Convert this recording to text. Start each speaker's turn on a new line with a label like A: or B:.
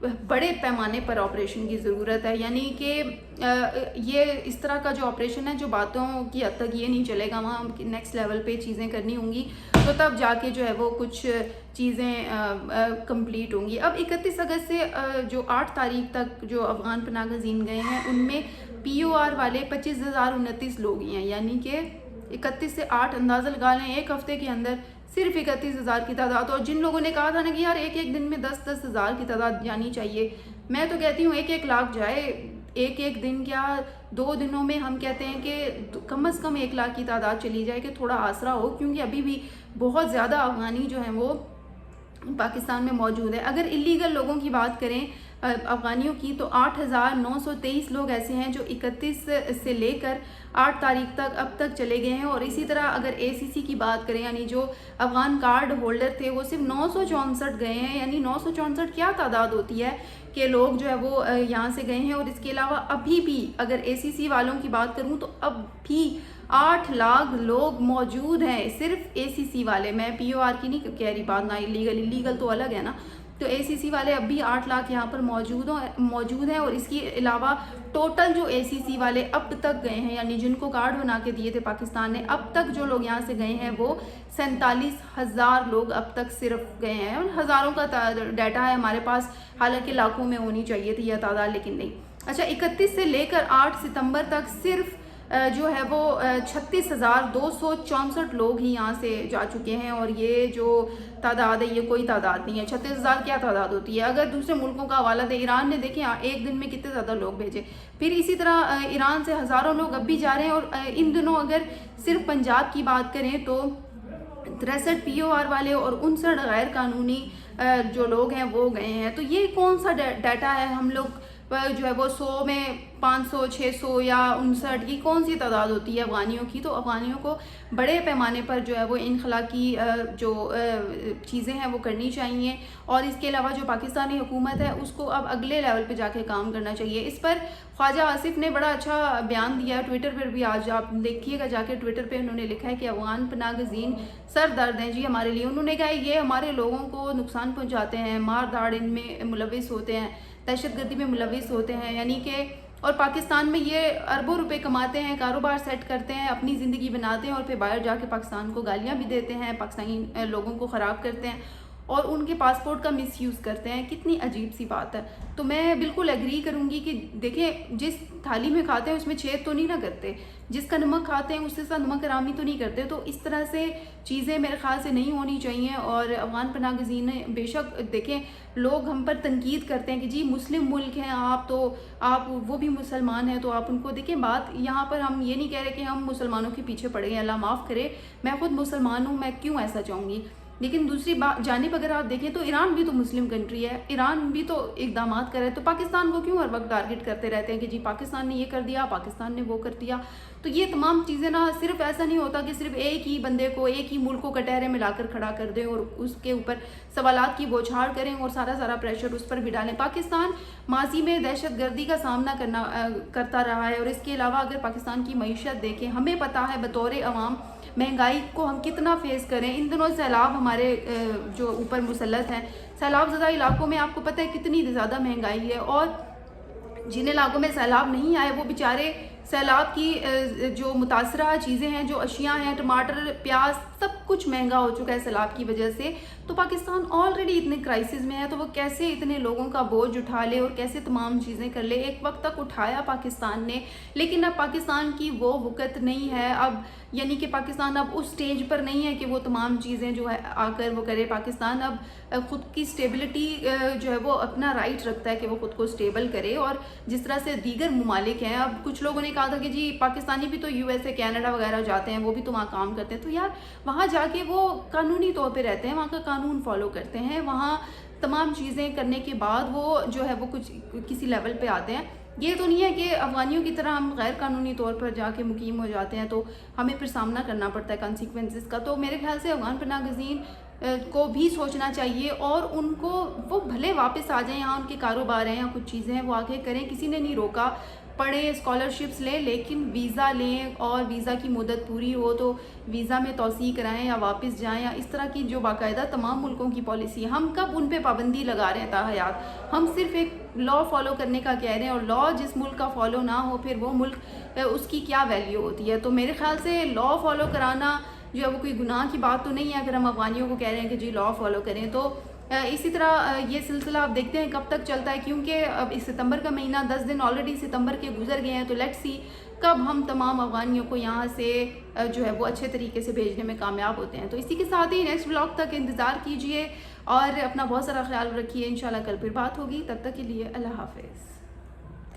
A: بڑے پیمانے پر آپریشن کی ضرورت ہے، یعنی کہ یہ اس طرح کا جو آپریشن ہے جو باتوں کی حد تک یہ نہیں چلے گا، وہاں نیکسٹ لیول پہ چیزیں کرنی ہوں گی تو تب جا کے جو ہے وہ کچھ چیزیں کمپلیٹ ہوں گی۔ اب 31 اگست سے جو 8 تاریخ تک جو افغان پناہ گزین گئے ہیں ان میں POR والے 25,029 لوگ ہی ہیں، یعنی کہ 31 سے 8 اندازہ لگا لیں ایک ہفتے کے اندر صرف 31,000 کی تعداد۔ اور جن لوگوں نے کہا تھا نا کہ یار ایک دن میں 10-10 ہزار کی تعداد جانی چاہیے، میں تو کہتی ہوں 1 لاکھ جائے، ایک دن کیا 2 دنوں میں ہم کہتے ہیں کہ کم از کم 1 لاکھ کی تعداد چلی جائے کہ تھوڑا آسرا ہو، کیونکہ ابھی بھی بہت زیادہ افغانی جو ہیں وہ پاکستان میں موجود ہے۔ اگر اللیگل لوگوں کی بات کریں افغانیوں کی تو 8,923 لوگ ایسے ہیں جو 31 سے لے کر 8 تاریخ تک اب تک چلے گئے ہیں، اور اسی طرح اگر ACC کی بات کریں یعنی جو افغان کارڈ ہولڈر تھے وہ صرف 964 گئے ہیں، یعنی 964 کیا تعداد ہوتی ہے کہ لوگ جو ہے وہ یہاں سے گئے ہیں۔ اور اس کے علاوہ ابھی بھی اگر ACC والوں کی بات کروں تو اب بھی 8 لاکھ لوگ موجود ہیں صرف ACC والے، میں POR کی نہیں کہہ رہی بات، نہ اللیگل تو الگ ہے نا، تو ACC والے اب بھی 8 لاکھ یہاں پر موجود ہیں۔ اور اس کے علاوہ ٹوٹل جو ACC والے اب تک گئے ہیں، یعنی جن کو کارڈ بنا کے دیے تھے پاکستان نے، اب تک جو لوگ یہاں سے گئے ہیں وہ 47,000 لوگ اب تک صرف گئے ہیں، اور ہزاروں کا ڈیٹا ہے ہمارے پاس، حالانکہ لاکھوں میں ہونی چاہیے تھی یہ تعداد لیکن نہیں۔ اچھا 31 سے لے کر 8 ستمبر تک صرف جو ہے وہ 36,264 لوگ ہی یہاں سے جا چکے ہیں، اور یہ جو تعداد ہے یہ کوئی تعداد نہیں ہے۔ 36,000 کیا تعداد ہوتی ہے؟ اگر دوسرے ملکوں کا حوالہ دے، ایران نے دیکھیں ایک دن میں کتنے زیادہ لوگ بھیجے، پھر اسی طرح ایران سے ہزاروں لوگ اب بھی جا رہے ہیں۔ اور ان دنوں اگر صرف پنجاب کی بات کریں تو 63 POR والے اور 59 غیر قانونی جو لوگ ہیں وہ گئے ہیں۔ تو یہ کون سا ڈیٹا ہے؟ ہم لوگ جو ہے وہ 100 میں 500 600 یا 59 کی کون سی تعداد ہوتی ہے افغانیوں کی؟ تو افغانیوں کو بڑے پیمانے پر جو ہے وہ انخلا کی جو چیزیں ہیں وہ کرنی چاہیے، اور اس کے علاوہ جو پاکستانی حکومت ہے اس کو اب اگلے لیول پہ جا کے کام کرنا چاہیے۔ اس پر خواجہ آصف نے بڑا اچھا بیان دیا ٹویٹر پر بھی، آج آپ دیکھیے گا جا کے ٹویٹر پہ انہوں نے لکھا ہے کہ افغان پناہ گزین سر درد ہیں جی ہمارے لیے۔ انہوں نے کہا یہ ہمارے لوگوں کو نقصان پہنچاتے ہیں، مار داڑ ان میں ملوث ہوتے ہیں، دہشت گردی میں ملوث ہوتے ہیں، یعنی کہ اور پاکستان میں یہ اربوں روپے کماتے ہیں، کاروبار سیٹ کرتے ہیں، اپنی زندگی بناتے ہیں، اور پھر باہر جا کے پاکستان کو گالیاں بھی دیتے ہیں، پاکستانی لوگوں کو خراب کرتے ہیں اور ان کے پاسپورٹ کا مس یوز کرتے ہیں۔ کتنی عجیب سی بات ہے۔ تو میں بالکل ایگری کروں گی کہ دیکھیں جس تھالی میں کھاتے ہیں اس میں چھید تو نہیں نہ کرتے، جس کا نمک کھاتے ہیں اس سے ساتھ نمک حرامی تو نہیں کرتے، تو اس طرح سے چیزیں میرے خیال سے نہیں ہونی چاہیے۔ اور افغان پناہ گزین بے شک دیکھیں لوگ ہم پر تنقید کرتے ہیں کہ جی مسلم ملک ہیں آپ، تو آپ وہ بھی مسلمان ہیں تو آپ ان کو دیکھیں، بات یہاں پر ہم یہ نہیں کہہ رہے کہ ہم مسلمانوں کے پیچھے پڑ گئے، اللہ معاف کرے، میں خود مسلمان ہوں، میں کیوں ایسا چاہوں گی۔ لیکن دوسری جانب اگر آپ دیکھیں تو ایران بھی تو مسلم کنٹری ہے، ایران بھی تو اقدامات کر رہے ہیں، تو پاکستان کو کیوں ہر وقت ٹارگٹ کرتے رہتے ہیں کہ جی پاکستان نے یہ کر دیا، پاکستان نے وہ کر دیا؟ تو یہ تمام چیزیں نا صرف ایسا نہیں ہوتا کہ صرف ایک ہی بندے کو، ایک ہی ملک کو کٹہرے میں لا کر کھڑا کر دیں اور اس کے اوپر سوالات کی بوچھاڑ کریں اور سارا پریشر اس پر بھی ڈالیں۔ پاکستان ماضی میں دہشت گردی کا سامنا کرتا رہا ہے، اور اس کے علاوہ اگر پاکستان کی معیشت دیکھیں، ہمیں پتہ ہے بطور عوام مہنگائی کو ہم کتنا فیس کریں۔ ان دنوں سیلاب ہمارے جو اوپر مسلط ہیں، سیلاب زدہ علاقوں میں آپ کو پتہ ہے کتنی زیادہ مہنگائی ہے، اور جن علاقوں میں سیلاب نہیں آئے وہ بیچارے سیلاب کی جو متاثرہ چیزیں ہیں، جو اشیاء ہیں، ٹماٹر، پیاز، سب کچھ مہنگا ہو چکا ہے سیلاب کی وجہ سے۔ تو پاکستان آلریڈی اتنے کرائسس میں ہے، تو وہ کیسے اتنے لوگوں کا بوجھ اٹھا لے اور کیسے تمام چیزیں کر لے؟ ایک وقت تک اٹھایا پاکستان نے، لیکن اب پاکستان کی وہ وقت نہیں ہے، اب یعنی کہ پاکستان اب اس سٹیج پر نہیں ہے کہ وہ تمام چیزیں جو ہے آ کر وہ کرے۔ پاکستان اب خود کی سٹیبلٹی جو ہے وہ اپنا رائٹ رکھتا ہے کہ وہ خود کو سٹیبل کرے، اور جس طرح سے دیگر ممالک ہیں، اب کچھ لوگوں نے کہا تھا کہ جی پاکستانی بھی تو USA کینیڈا وغیرہ جاتے ہیں، وہ بھی تو وہاں کام کرتے ہیں، تو یار وہاں جا کے وہ قانونی طور پہ رہتے ہیں، وہاں کا قانون فالو کرتے ہیں، وہاں تمام چیزیں کرنے کے بعد وہ جو ہے وہ کچھ کسی لیول پہ آتے ہیں۔ یہ تو نہیں ہے کہ افغانیوں کی طرح ہم غیر قانونی طور پر جا کے مقیم ہو جاتے ہیں تو ہمیں پھر سامنا کرنا پڑتا ہے کنسیکوینسز کا۔ تو میرے خیال سے افغان پناہ گزین کو بھی سوچنا چاہیے، اور ان کو وہ بھلے واپس آ جائیں، یہاں ان کے کاروبار ہیں یا کچھ چیزیں ہیں وہ آگے کریں، کسی نے نہیں روکا، پڑھیں، اسکالرشپس لیں، لیکن ویزا لیں اور ویزا کی مدت پوری ہو تو ویزا میں توسیع کرائیں یا واپس جائیں، یا اس طرح کی جو باقاعدہ تمام ملکوں کی پالیسی ہے۔ ہم کب ان پہ پابندی لگا رہے ہیں تاحیات؟ ہم صرف ایک لا فالو کرنے کا کہہ رہے ہیں، اور لا جس ملک کا فالو نہ ہو پھر وہ ملک اس کی کیا ویلیو ہوتی ہے؟ تو میرے خیال سے لا فالو کرانا جو ہے وہ کوئی گناہ کی بات تو نہیں ہے اگر ہم افغانیوں کو کہہ رہے ہیں کہ جی لا فالو کریں۔ تو اسی طرح یہ سلسلہ آپ دیکھتے ہیں کب تک چلتا ہے، کیونکہ اب اس ستمبر کا مہینہ 10 دن آلریڈی ستمبر کے گزر گئے ہیں، تو لیٹس سی کب ہم تمام افغانیوں کو یہاں سے جو ہے وہ اچھے طریقے سے بھیجنے میں کامیاب ہوتے ہیں۔ تو اسی کے ساتھ ہی نیکسٹ ولاگ تک انتظار کیجئے اور اپنا بہت سارا خیال رکھیے، انشاءاللہ کل پھر بات ہوگی، تب تک کے لیے اللہ حافظ۔